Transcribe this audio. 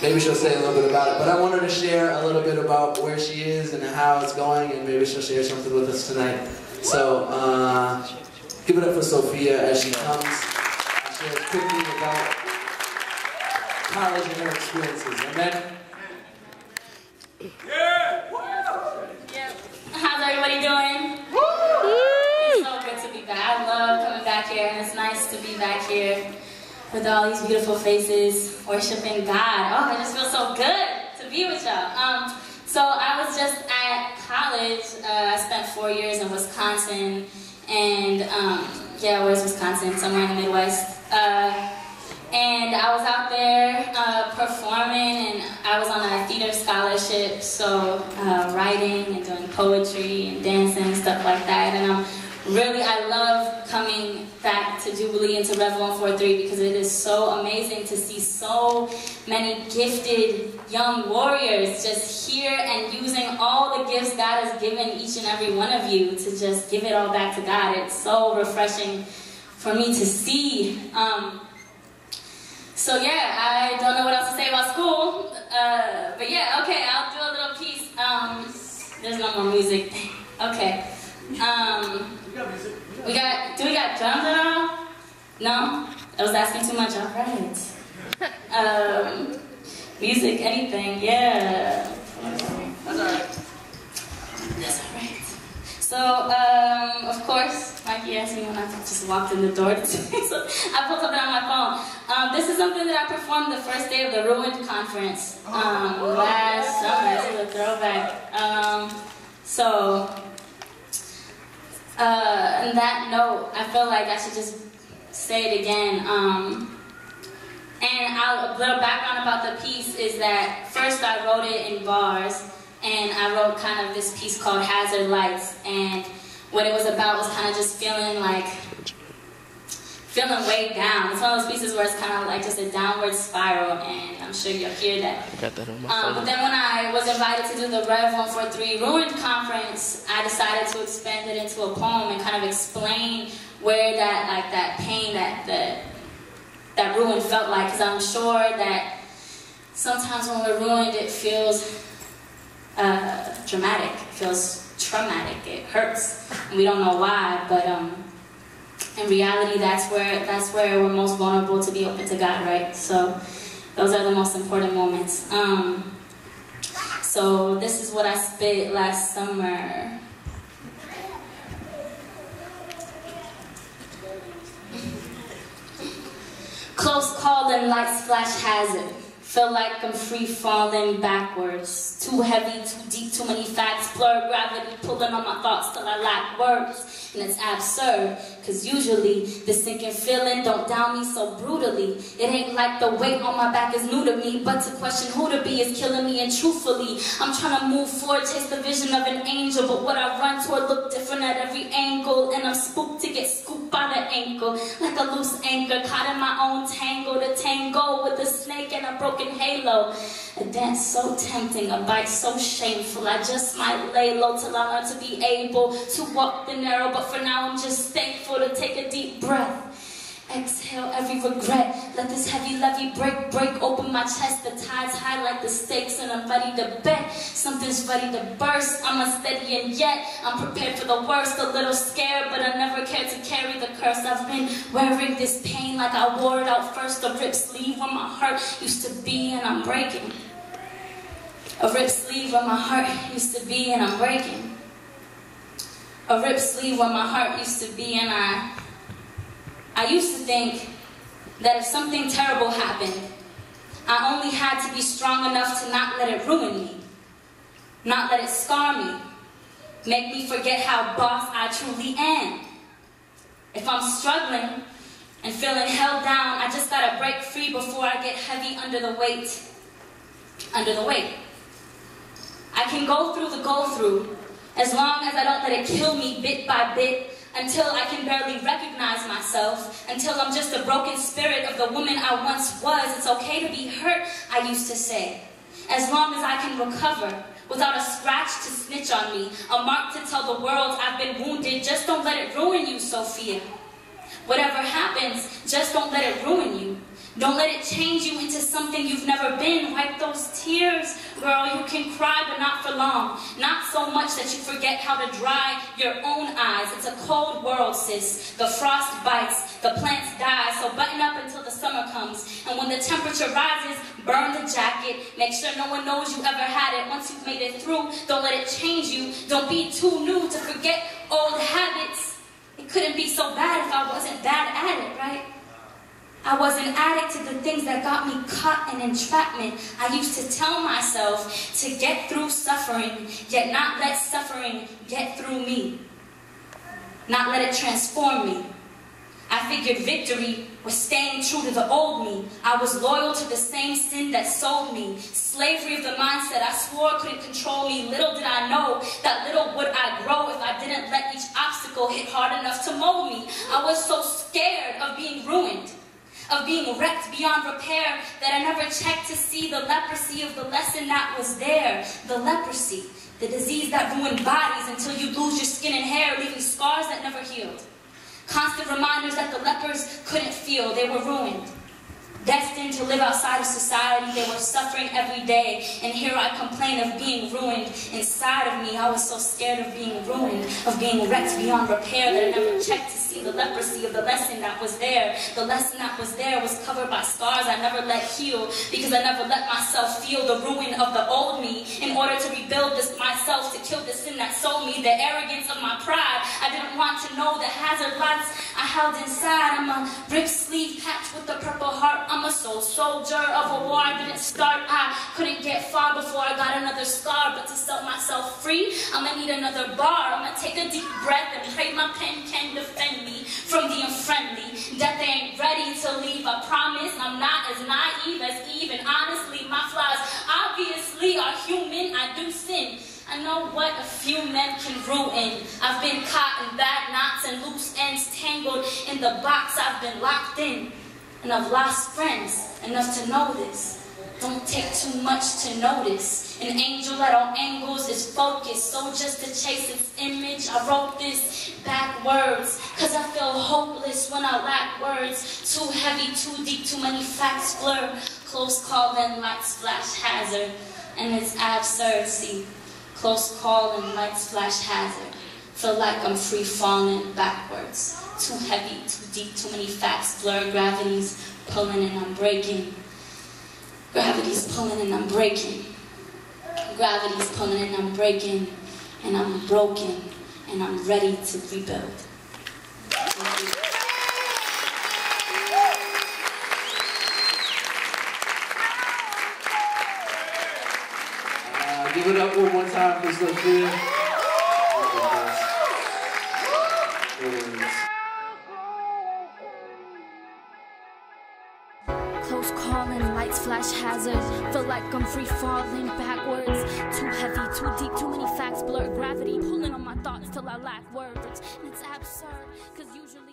Maybe she'll say a little bit about it, but I want her to share a little bit about where she is and how it's going, and maybe she'll share something with us tonight. So, give it up for Sophia as she comes and shares quickly about college and her experiences. Amen? Yeah! How's everybody doing? It's so good to be back. I love coming back here, and it's nice to be back here with all these beautiful faces, worshiping God. Oh, it just feels so good to be with y'all. So I was just at college. I spent 4 years in Wisconsin, and yeah, where's Wisconsin? Somewhere in the Midwest. And I was out there performing, and I was on a theater scholarship, so writing and doing poetry and dancing and stuff like that. And I love coming back to Jubilee and to Rev 143 because it is so amazing to see so many gifted young warriors just here and using all the gifts God has given each and every one of you to just give it all back to God. It's so refreshing for me to see. So yeah, I don't know what else to say about school, but yeah, okay, I'll do a little piece. There's no more music. Okay. Do we got drums at all? No? I was asking too much. All right. Music, anything, yeah. That's all right. That's all right. So, of course, Mikey asked me when I just walked in the door. So I pulled up it on my phone. This is something that I performed the first day of the Ruined Conference last summer. This is a throwback. On that note, I feel like I should just say it again. And a little background about the piece is that first I wrote it in bars, and I wrote kind of this piece called Hazard Lights, and what it was about was kind of just feeling weighed down. It's one of those pieces where it's kind of like just a downward spiral, and I'm sure you'll hear that. Got that on my phone. But then when I was invited to do the Rev 143 Ruined Conference, I decided to expand it into a poem and kind of explain where that pain, that ruin felt like, because I'm sure that sometimes when we're ruined, it feels dramatic, it feels traumatic, it hurts, and we don't know why, but in reality, that's where we're most vulnerable to be open to God, right? So those are the most important moments. So this is what I spit last summer. Close call and lights flash hazard. Feel like I'm free falling backwards. Too heavy, too deep, too many facts. Blur gravity pulling on my thoughts till I lack words. And it's absurd, cause usually the sinking feeling don't down me so brutally. It ain't like the weight on my back is new to me, but to question who to be is killing me. And truthfully, I'm trying to move forward, chase the vision of an angel, but what I run toward look different at every angle. And I'm spooked to get scooped by the ankle, like a loose anchor caught in my own tangle. To tango with a snake and a broken halo. A dance so tempting, a bite so shameful. I just might lay low till I learn to be able to walk the narrow, but for now I'm just thankful to take a deep breath. Exhale every regret. Let this heavy levy break open my chest. The tide's high like the stakes and I'm ready to bet. Something's ready to burst. I'm unsteady and yet I'm prepared for the worst. A little scared, but I never cared to carry the curse. I've been wearing this pain like I wore it out first. A ripped sleeve where my heart used to be and I'm breaking. A ripped sleeve where my heart used to be and I'm breaking. A ripped sleeve where my heart used to be and I used to think that if something terrible happened, I only had to be strong enough to not let it ruin me, not let it scar me, make me forget how boss I truly am. If I'm struggling and feeling held down, I just gotta break free before I get heavy under the weight. I can go through the go-through as long as I don't let it kill me bit by bit, until I can barely recognize myself, until I'm just a broken spirit of the woman I once was. It's okay to be hurt, I used to say, as long as I can recover without a scratch to snitch on me, a mark to tell the world I've been wounded. Just don't let it ruin you, Sofia. Whatever happens, just don't let it ruin you. Don't let it change you into something you've never been. Wipe those tears, girl. You can cry, but not for long. Not so much that you forget how to dry your own eyes. It's a cold world, sis. The frost bites, the plants die. So button up until the summer comes. And when the temperature rises, burn the jacket. Make sure no one knows you ever had it. Once you've made it through, don't let it change you. Don't be too new to forget old habits. It couldn't be so bad if I wasn't bad at it, right? I was an addict to the things that got me caught in entrapment. I used to tell myself to get through suffering, yet not let suffering get through me. Not let it transform me. I figured victory was staying true to the old me. I was loyal to the same sin that sold me. Slavery of the mindset I swore couldn't control me. Little did I know that little would I grow if I didn't let each obstacle hit hard enough to mold me. I was so scared of being ruined, of being wrecked beyond repair, that I never checked to see the leprosy of the lesson that was there. The leprosy, the disease that ruined bodies until you lose your skin and hair, leaving scars that never healed. Constant reminders that the lepers couldn't feel, they were ruined. Destined to live outside of society, they were suffering every day. And here I complain of being ruined inside of me. I was so scared of being ruined, of being wrecked beyond repair, that I never checked to see the leprosy of the lesson that was there. The lesson that was there was covered by scars I never let heal, because I never let myself feel the ruin of the old me. In order to rebuild this myself, to kill the sin that sold me, the arrogance of my pride, I didn't want to know the hazard lights I held inside. I'm a ripped sleeve patch with a purple heart. I'm a soul soldier of a war I didn't start. I couldn't get far before I got another scar. But to set myself free, I'ma need another bar. I'ma take a deep breath and pray my pen can defend me from the unfriendly. Death ain't ready to leave, I promise. I'm not as naive as Eve, and honestly, my flaws obviously are human. I do sin. I know what a few men can ruin. I've been caught in bad knots and loose ends, tangled in the box I've been locked in. And I've lost friends enough to know this. Don't take too much to notice. An angel at all angles is focused, so just to chase its image, I wrote this backwards. Cause I feel hopeless when I lack words. Too heavy, too deep, too many facts blur. Close call and lights flash hazard. And it's absurd, see. Close call and lights flash hazard. Feel like I'm free falling backwards. Too heavy, too deep, too many facts blur. Gravity's pulling and I'm breaking. Gravity's pulling and I'm breaking. Gravity's pulling and I'm breaking. And I'm broken. And I'm ready to rebuild. Give it up one more time for Sofia. Close calling, lights flash hazard. Feel like I'm free falling backwards. Too heavy, too deep, too many facts blur. Gravity pulling on my thoughts till I lack words. And it's absurd, cause usually